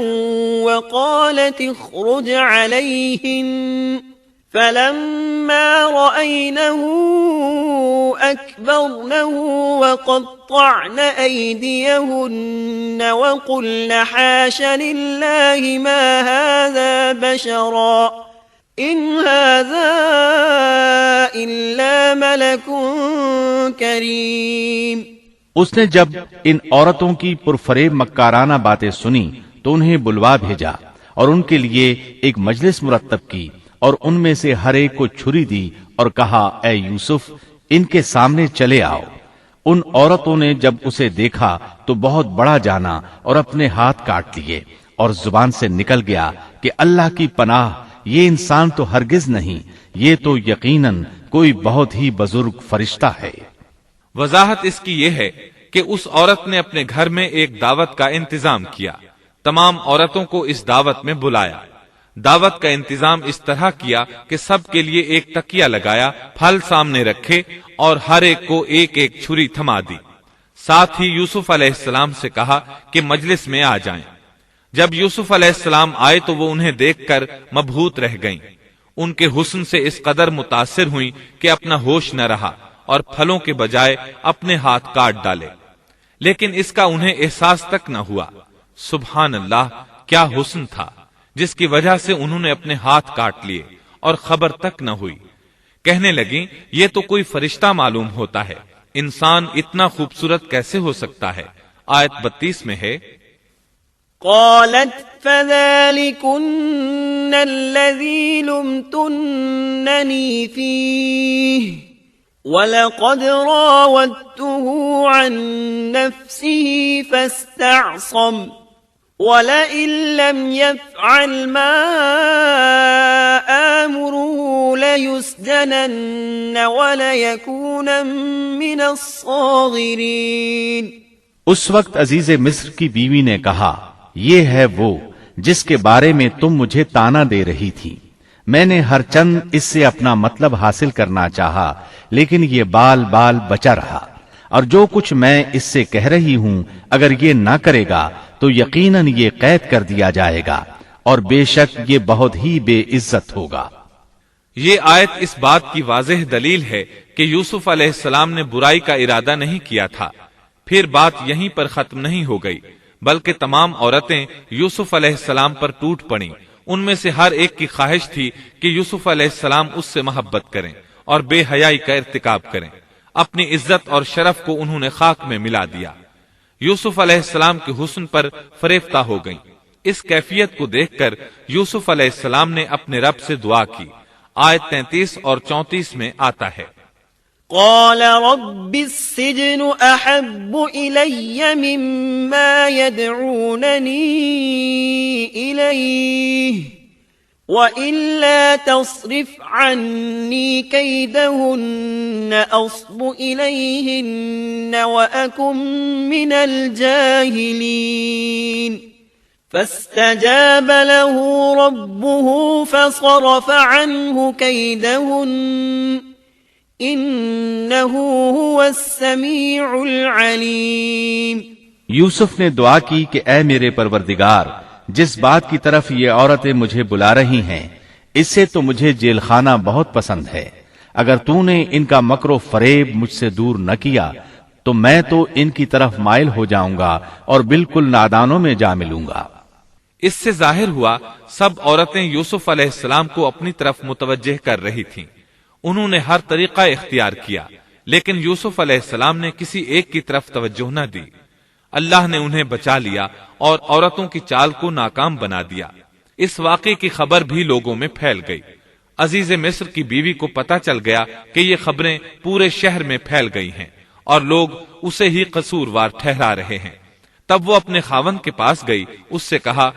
وقالت اخرج عليهن فلما رأينه أكبرنه وقطعن أيديهن وقلن حاش لله ما هذا بشرا إن هذا إلا ملك كريم۔ اس نے جب ان عورتوں کی پرفریب مکارانہ باتیں سنی تو انہیں بلوا بھیجا اور ان کے لیے ایک مجلس مرتب کی اور ان میں سے ہر ایک کو چھری دی اور کہا اے یوسف ان کے سامنے چلے آؤ۔ ان عورتوں نے جب اسے دیکھا تو بہت بڑا جانا اور اپنے ہاتھ کاٹ لیے اور زبان سے نکل گیا کہ اللہ کی پناہ، یہ انسان تو ہرگز نہیں، یہ تو یقیناً کوئی بہت ہی بزرگ فرشتہ ہے۔ وضاحت اس کی یہ ہے کہ اس عورت نے اپنے گھر میں ایک دعوت کا انتظام کیا، تمام عورتوں کو اس دعوت میں بلایا، دعوت کا انتظام اس طرح کیا کہ سب کے لیے ایک تکیہ لگایا، پھل سامنے رکھے اور ہر ایک کو ایک ایک چھری تھما دی، ساتھ ہی یوسف علیہ السلام سے کہا کہ مجلس میں آ جائیں۔ جب یوسف علیہ السلام آئے تو وہ انہیں دیکھ کر مبہوت رہ گئیں، ان کے حسن سے اس قدر متاثر ہوئیں کہ اپنا ہوش نہ رہا اور پھلوں کے بجائے اپنے ہاتھ کاٹ ڈالے، لیکن اس کا انہیں احساس تک نہ ہوا۔ سبحان اللہ، کیا حسن تھا جس کی وجہ سے انہوں نے اپنے ہاتھ کاٹ لیے اور خبر تک نہ ہوئی۔ کہنے لگیں یہ تو کوئی فرشتہ معلوم ہوتا ہے، انسان اتنا خوبصورت کیسے ہو سکتا ہے۔ آیت 32 میں ہے قالت فذلكن الذي لمتنني فيه وَلَقَدْ رَاوَدتُّهُ عَن نَّفْسِهِ فَاسْتَعْصَمَ وَلَئِن لَّمْ يَفْعَلْ مَا آمُرُهُ لَيُسْجَنَنَّ وَلَيَكُونًا مِّنَ الصَّاغِرِينَ۔ اس وقت عزیز مصر کی بیوی نے کہا، یہ ہے وہ جس کے بارے میں تم مجھے تانا دے رہی تھی۔ میں نے ہر چند اس سے اپنا مطلب حاصل کرنا چاہا، لیکن یہ بال بال بچا رہا، اور جو کچھ میں اس سے کہہ رہی ہوں اگر یہ نہ کرے گا تو یقیناً یہ قید کر دیا جائے گا، اور بے شک یہ بہت ہی بے عزت ہوگا۔ یہ آیت اس بات کی واضح دلیل ہے کہ یوسف علیہ السلام نے برائی کا ارادہ نہیں کیا تھا۔ پھر بات یہیں پر ختم نہیں ہو گئی، بلکہ تمام عورتیں یوسف علیہ السلام پر ٹوٹ پڑیں۔ ان میں سے ہر ایک کی خواہش تھی کہ یوسف علیہ السلام اس سے محبت کریں اور بے حیائی کا ارتکاب کریں۔ اپنی عزت اور شرف کو انہوں نے خاک میں ملا دیا۔ یوسف علیہ السلام کے حسن پر فریفتہ ہو گئیں۔ اس کیفیت کو دیکھ کر یوسف علیہ السلام نے اپنے رب سے دعا کی۔ آیت 33 اور 34 میں آتا ہے، قال رب السجن احب الي مما يدعونني اليه والا تصرف عني كيدهن اصب اليهن واكن من الجاهلين فاستجاب له ربه فصرف عنه كيدهن انه هو السميع العليم۔ یوسف نے دعا کی کہ اے میرے پروردگار، جس بات کی طرف یہ عورتیں مجھے بلا رہی ہیں اس سے تو مجھے جیل خانہ بہت پسند ہے۔ اگر تو نے ان کا مکر و فریب مجھ سے دور نہ کیا تو میں تو ان کی طرف مائل ہو جاؤں گا اور بالکل نادانوں میں جا ملوں گا۔ اس سے ظاہر ہوا سب عورتیں یوسف علیہ السلام کو اپنی طرف متوجہ کر رہی تھیں۔ انہوں نے ہر طریقہ اختیار کیا، لیکن یوسف علیہ السلام نے کسی ایک کی طرف توجہ نہ دی۔ اللہ نے انہیں بچا لیا اور عورتوں کی چال کو ناکام بنا دیا۔ اس واقعے کی خبر بھی لوگوں میں پھیل گئی۔ عزیز مصر کی بیوی کو پتہ چل گیا کہ یہ خبریں پورے شہر میں پھیل گئی ہیں اور لوگ اسے ہی قصوروار ٹھہرا رہے ہیں۔ تب وہ اپنے خاوند کے پاس گئی، اس سے کہا،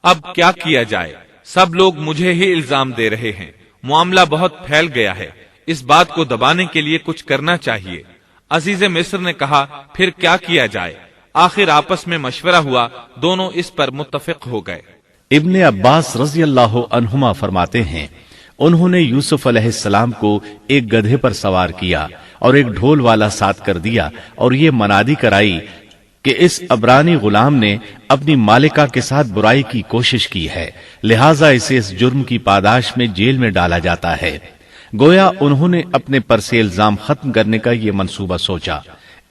اب کیا کیا جائے؟ سب لوگ مجھے ہی الزام دے رہے ہیں، معاملہ بہت پھیل گیا ہے، اس بات کو دبانے کے لیے کچھ کرنا چاہیے۔ عزیز مصر نے کہا، پھر کیا کیا جائے؟ آخر آپس میں مشورہ ہوا، دونوں اس پر متفق ہو گئے۔ ابن عباس رضی اللہ عنہما فرماتے ہیں، انہوں نے یوسف علیہ السلام کو ایک گدھے پر سوار کیا اور ایک ڈھول والا ساتھ کر دیا اور یہ منادی کرائی کہ اس عبرانی غلام نے اپنی مالکہ کے ساتھ برائی کی کوشش کی ہے، لہٰذا اسے اس جرم کی پاداش میں جیل میں ڈالا جاتا ہے۔ گویا انہوں نے اپنے پر سے الزام ختم کرنے کا یہ منصوبہ سوچا۔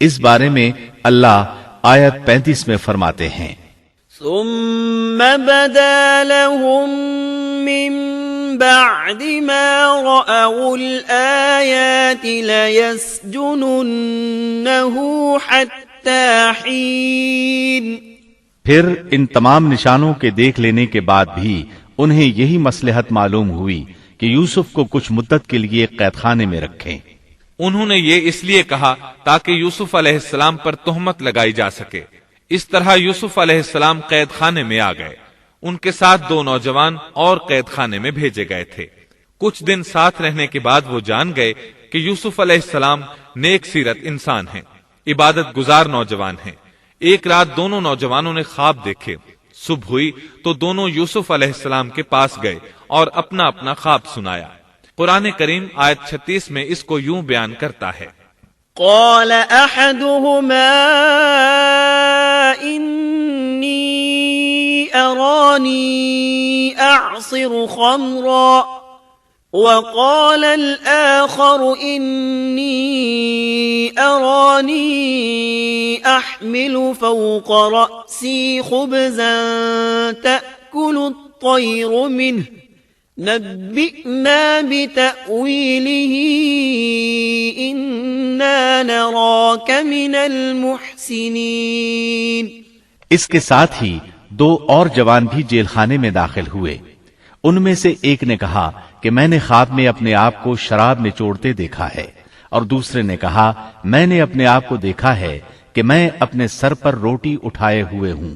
اس بارے میں اللہ آیت 35 میں فرماتے ہیں، ثم بدا لهم من بعد ما رأوا الآيات ليسجننه حتى حين۔ پھر ان تمام نشانوں کے دیکھ لینے کے بعد بھی انہیں یہی مصلحت معلوم ہوئی کہ یوسف کو کچھ مدت کے لیے قید خانے میں رکھیں۔ انہوں نے یہ اس لیے کہا تاکہ یوسف علیہ السلام پر تہمت لگائی جا سکے۔ اس طرح یوسف علیہ السلام قید خانے میں آ گئے۔ ان کے ساتھ 2 نوجوان اور قید خانے میں بھیجے گئے تھے۔ کچھ دن ساتھ رہنے کے بعد وہ جان گئے کہ یوسف علیہ السلام نیک سیرت انسان ہیں، عبادت گزار نوجوان ہیں۔ ایک رات دونوں نوجوانوں نے خواب دیکھے۔ صبح ہوئی تو دونوں یوسف علیہ السلام کے پاس گئے اور اپنا اپنا خواب سنایا۔ قرآن کریم آیت 36 میں اس کو یوں بیان کرتا ہے، قال احدهما انی ارانی اعصر خمرا وقال الآخر انی ارانی احمل فوق رأسی خبزا تأکل الطیر منه نبئنا بتأویلہ انا نراک من المحسنین۔ اس کے ساتھ ہی 2 اور جوان بھی جیل خانے میں داخل ہوئے۔ ان میں سے ایک نے کہا کہ میں نے خواب میں اپنے آپ کو شراب نچوڑتے دیکھا ہے، اور دوسرے نے کہا میں نے اپنے آپ کو دیکھا ہے کہ میں اپنے سر پر روٹی اٹھائے ہوئے ہوں،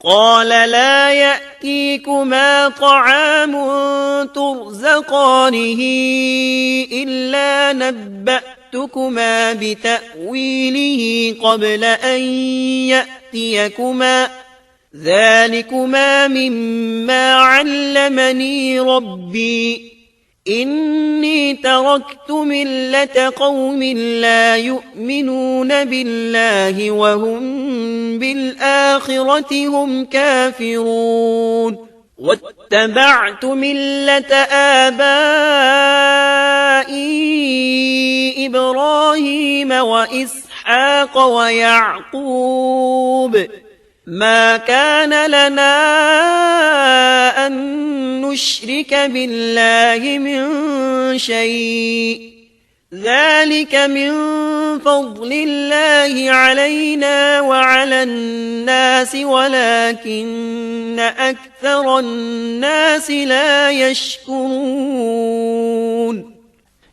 قال لا يأتيكما طعام ترزقانه إلا نبأتكما بتأويله قبل أن يأتيكما ذلكما مما علمني ربي إني تركت ملة قوم لا يؤمنون بالله وهم بالآخرة هم كافرون واتبعت ملة آبائي إبراهيم وإسحاق ويعقوب ما كان لنا أن نشرك بالله من شيء ذلك من فضل الله علينا وعلى الناس ولكن أكثر الناس لا يشكرون۔